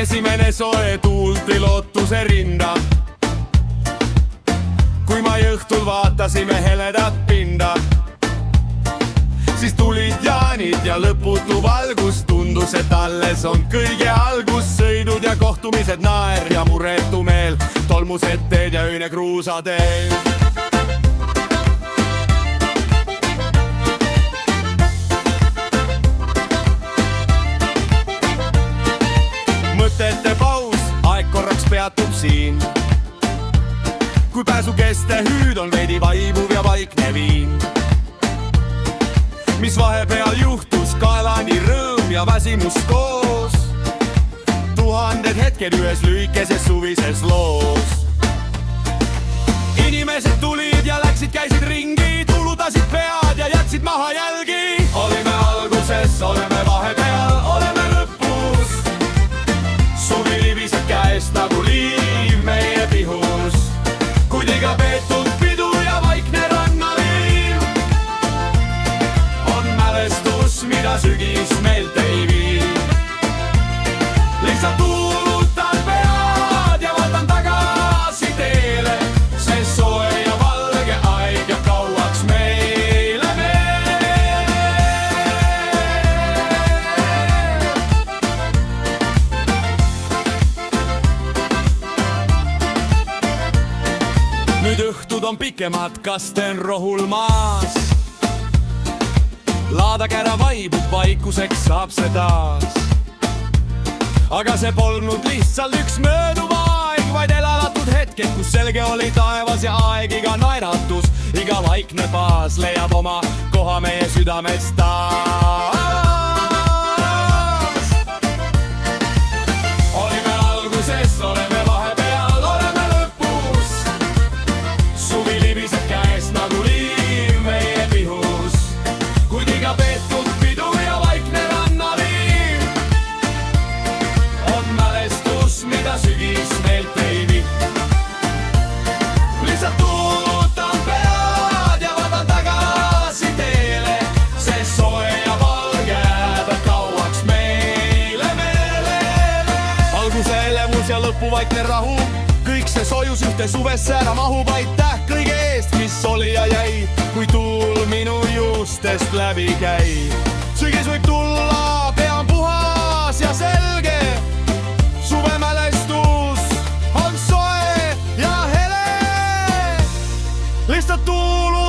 esimene soe tuul tõi lootuse rinda. Kui ma õhtul vaatasime heledat pinda, siis tulid jaanid ja lõputu valgus. Tundus, et alles on kõige algus. Sõidud ja kohtumised, naer ja muretu meel, tolmused teed ja öine kruusateel. Mõtete paus, aeg korraks peatub siin. Kui pääsukeste hüüd on veidi vaibuv ja vaikne viin. Mis vahepeal juhtus, kaelani rõõm ja väsimus koos. Tuhanded hetked ühes lühikeses suvises loos. Inimesed tulid ja läksid, käisid ringi, tulutasid pead ja jätsid maha jälgi. Olime alguses, oleme vahepeal, oleme lõpus. Suvi libiseb käest nagu liiv meie pihus. Kuid iga peetud pidu ja vaikne rannaliiv on mälestus, mida sügis meilt ei vii. Lihtsalt tuulutan pead ja vaatan tagasi teele. See soe ja valge aeg jääb kauaks meile veel. Nüüd õhtud on pikemad, kasten rohul maas. Laadakära vaibub, vaikuseks saab see taas. Aga see polnud lihtsalt üks mööduv aeg, vaid elalatud hetked, kus selge oli taevas ja aeg. Iga naeratus, iga vaikne baas leiab oma koha meie südames taas. Olime alguses, oleme vahepeal, oleme lõpus. Suvi libiseb käest nagu liiv meie pihus. Kuid iga peetud pidu ja vaikne rannaliiv on mälestus, mida sügis meilt ei vii. Lihtsalt tuulutan pead ja vaatan tagasi teele. See soe ja valge jääb kauaks meile meelele. Alguse elevus ja lõpu vaikne rahu, kõik see sojus ühte suvesse ära mahub. Aitäh kõige eest, mis oli ja jäi, kui tuul minu juustest läbi käib. Sügis võib tulla, pea on puhas ja selge. Suvemälestus on soe ja hele. Lihtsalt tuulu